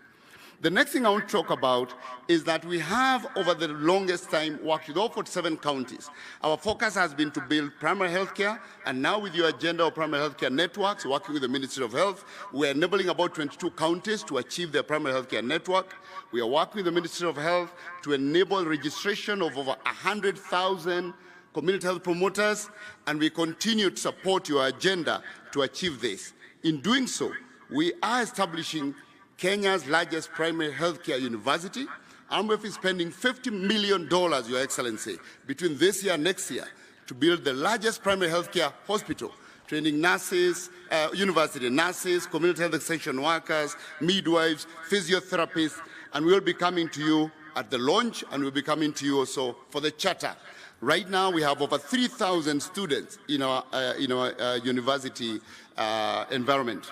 The next thing I want to talk about is that we have, over the longest time, worked with all 47 counties. Our focus has been to build primary health care, and now with your agenda of primary health care networks, working with the Ministry of Health, we're enabling about 22 counties to achieve their primary health care network. We are working with the Ministry of Health to enable registration of over 100,000 community health promoters, and we continue to support your agenda to achieve this. In doing so, we are establishing Kenya's largest primary healthcare university. AMREF is spending $50 million, Your Excellency, between this year and next year to build the largest primary healthcare hospital, training nurses, university nurses, community health extension workers, midwives, physiotherapists, and we'll be coming to you at the launch, and we'll be coming to you also for the charter. Right now, we have over 3,000 students in our university environment.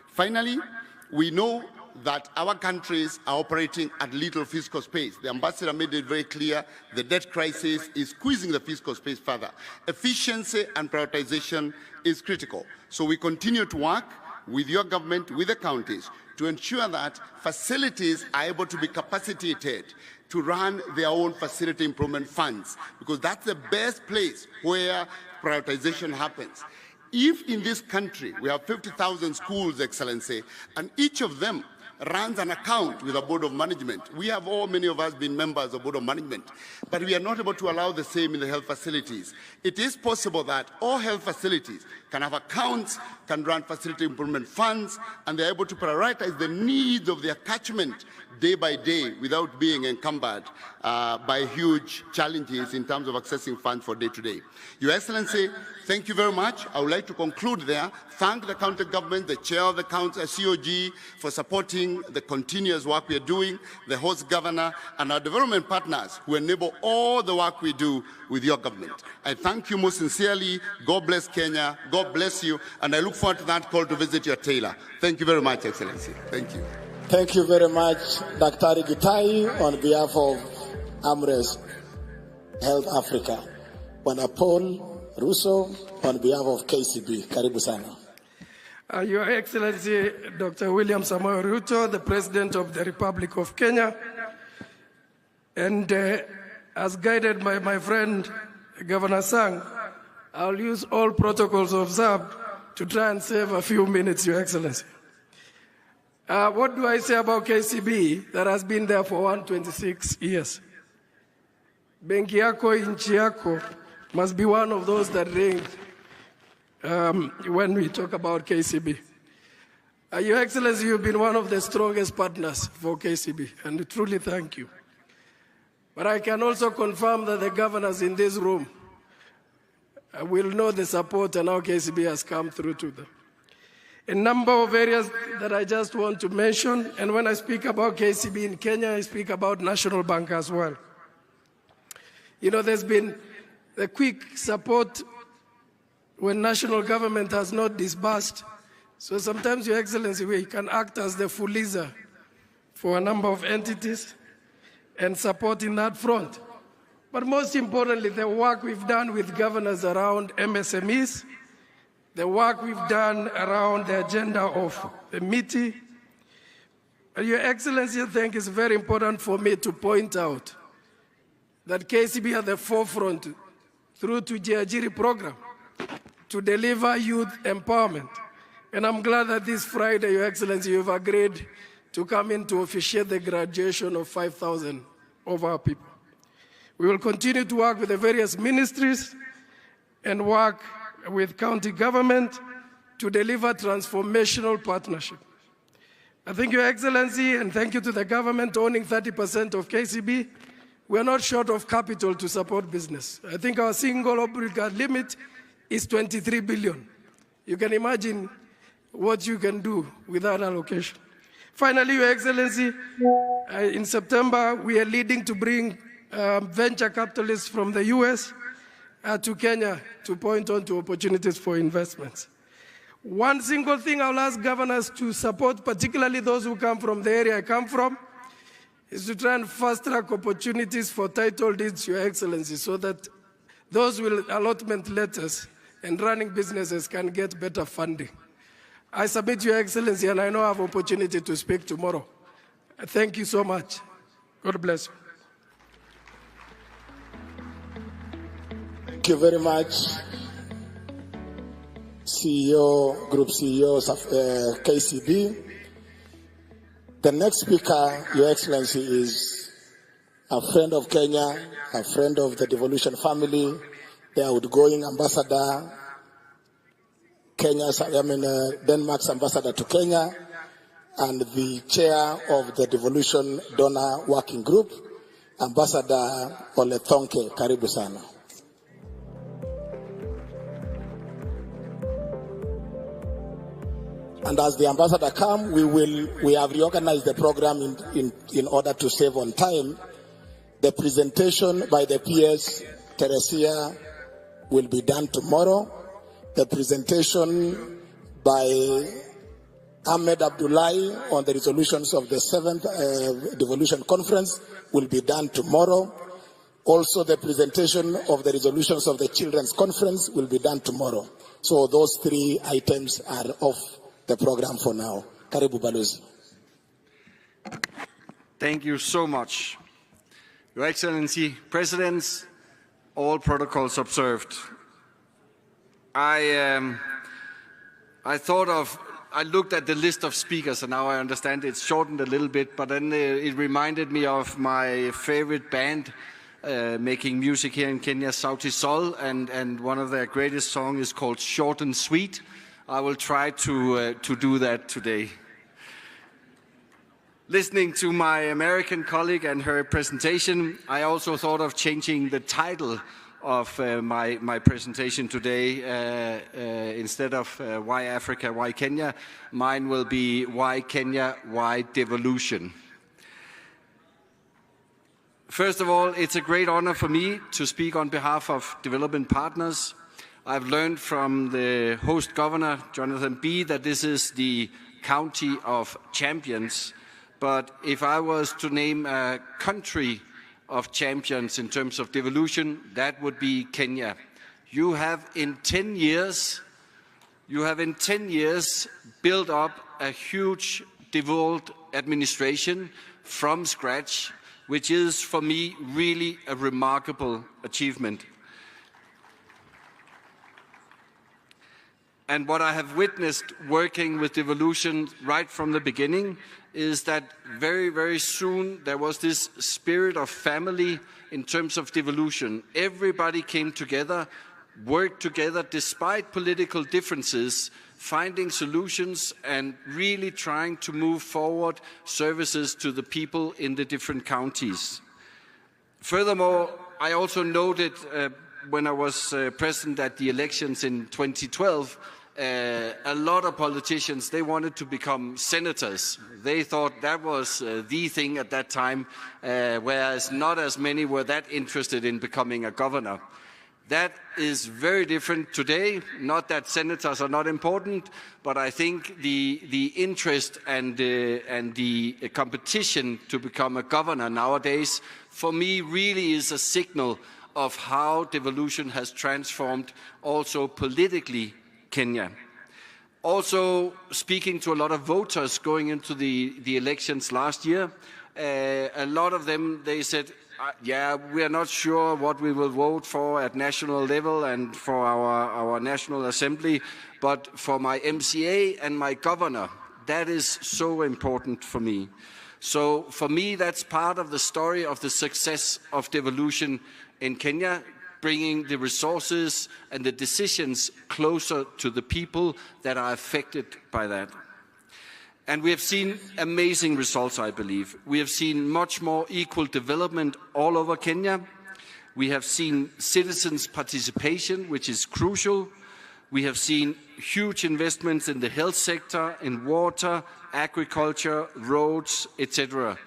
Finally, we know that our countries are operating at little fiscal space. The ambassador made it very clear the debt crisis is squeezing the fiscal space further. Efficiency and prioritization is critical. So we continue to work with your government, with the counties, to ensure that facilities are able to be capacitated to run their own facility improvement funds, because that's the best place where prioritization happens. If in this country we have 50,000 schools, Excellency, and each of them runs an account with a board of management. We have many of us been members of board of management, but we are not able to allow the same in the health facilities. It is possible that all health facilities can have accounts, can run facility improvement funds, and they're able to prioritize the needs of their catchment day by day without being encumbered by huge challenges in terms of accessing funds for day to day. Your Excellency, thank you very much. I would like to conclude there. Thank the county government, the chair of the county, COG, for supporting the continuous work we are doing, the host governor, and our development partners who enable all the work we do with your government. I thank you most sincerely. God bless Kenya. God bless you. And I look forward to that call to visit your tailor. Thank you very much, Excellency. Thank you. Thank you very much, Dr. Gitai, on behalf of AMRES Health Africa. Bwana Paul Russo, on behalf of KCB. Karibu sana. Your Excellency, Dr. William Samoei Ruto, the President of the Republic of Kenya, and as guided by my friend, Governor Sang, I'll use all protocols observed to try and save a few minutes, Your Excellency. What do I say about KCB that has been there for 126 years? Benki yako, inchi yako must be one of those that ring when we talk about KCB. Your Excellency, you've been one of the strongest partners for KCB, and we truly thank you. But I can also confirm that the governors in this room will know the support and how KCB has come through to them. A number of areas that I just want to mention, and when I speak about KCB in Kenya, I speak about National Bank as well. You know, there's been a quick support when national government has not disbursed. So sometimes, Your Excellency, we can act as the fuliza for a number of entities and support in that front. But most importantly, the work we've done with governors around MSMEs, the work we've done around the agenda of the MITI. Your Excellency, I think it's very important for me to point out that KCB at the forefront through to Jiajiri program to deliver youth empowerment. And I'm glad that this Friday, Your Excellency, you've agreed to come in to officiate the graduation of 5,000 of our people. We will continue to work with the various ministries and work with county government to deliver transformational partnership. I thank Your Excellency, and thank you to the government owning 30% of KCB. We are not short of capital to support business. I think our single obligor limit is 23 billion. You can imagine what you can do with that allocation. Finally, Your Excellency, in September, we are leading to bring venture capitalists from the US to Kenya to point on to opportunities for investments. One single thing I'll ask governors to support, particularly those who come from the area I come from, is to try and fast-track opportunities for title deeds, Your Excellency, so that those with allotment letters and running businesses can get better funding. I submit, Your Excellency, and I know I have opportunity to speak tomorrow. Thank you so much. God bless you. Thank you very much, CEO, Group CEOs of KCB. The next speaker, Your Excellency, is a friend of Kenya, a friend of the devolution family, the outgoing ambassador, Denmark's ambassador to Kenya, and the chair of the devolution donor working group, Ambassador Ole Thonke. Karibu sana. And as the ambassador comes, we have reorganized the program in order to save on time. The presentation by the PS Teresia will be done tomorrow. The presentation by Ahmed Abdullahi on the resolutions of the 7th Devolution Conference will be done tomorrow. Also, the presentation of the resolutions of the Children's Conference will be done tomorrow. So those 3 items are off the program for now. Karibu Balozi. Thank you so much. Your Excellency, Presidents, all protocols observed. I looked at the list of speakers, and now I understand it's shortened a little bit, but then it reminded me of my favorite band making music here in Kenya, Sauti Sol, and one of their greatest songs is called Short and Sweet. I will try to do that today. Listening to my American colleague and her presentation, I also thought of changing the title of my presentation today. Instead of Why Africa, Why Kenya, mine will be Why Kenya, Why Devolution. First of all, it's a great honor for me to speak on behalf of development partners. I've learned from the host governor, Jonathan B., that this is the county of champions. But if I was to name a country of champions in terms of devolution, that would be Kenya. You have in 10 years built up a huge devolved administration from scratch, which is for me really a remarkable achievement. And what I have witnessed working with devolution right from the beginning is that very, very soon there was this spirit of family in terms of devolution. Everybody came together, worked together despite political differences, finding solutions and really trying to move forward services to the people in the different counties. Furthermore, I also noted when I was present at the elections in 2012, a lot of politicians, they wanted to become senators. They thought that was the thing at that time, whereas not as many were that interested in becoming a governor. That is very different today. Not that senators are not important, but I think the interest and the competition to become a governor nowadays, for me, really is a signal of how devolution has transformed also politically Kenya. Also, speaking to a lot of voters going into the elections last year, a lot of them, they said, yeah, we are not sure what we will vote for at national level and for our National Assembly, but for my MCA and my governor, That is so important for me. So for me, that's part of the story of the success of devolution in Kenya, bringing the resources and the decisions closer to the people that are affected by that. And we have seen amazing results, I believe. We have seen much more equal development all over Kenya. We have seen citizens' participation, which is crucial. We have seen huge investments in the health sector, in water, agriculture, roads, etc.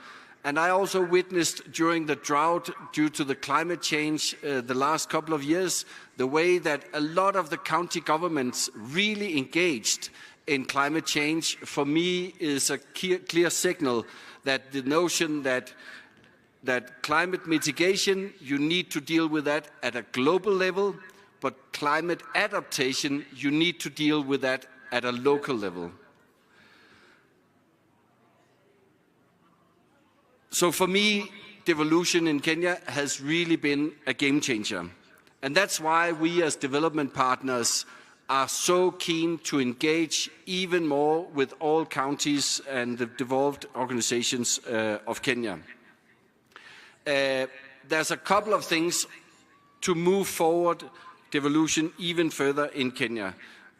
And I also witnessed during the drought due to the climate change the last couple of years, the way that a lot of the county governments really engaged in climate change. For me is a clear signal that the notion that climate mitigation, you need to deal with that at a global level, but climate adaptation, you need to deal with that at a local level. So for me, devolution in Kenya has really been a game changer. And that's why we as development partners are so keen to engage even more with all counties and the devolved organizations of Kenya. There's a couple of things to move forward devolution even further in Kenya.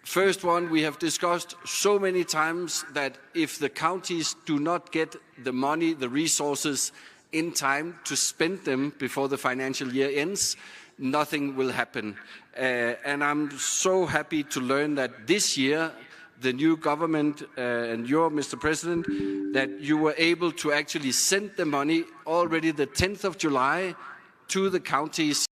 First one, we have discussed so many times that if the counties do not get the money, the resources in time to spend them before the financial year ends, nothing will happen. And I'm so happy to learn that this year, the new government and you, Mr. President, that you were able to actually send the money already the 10th of July to the counties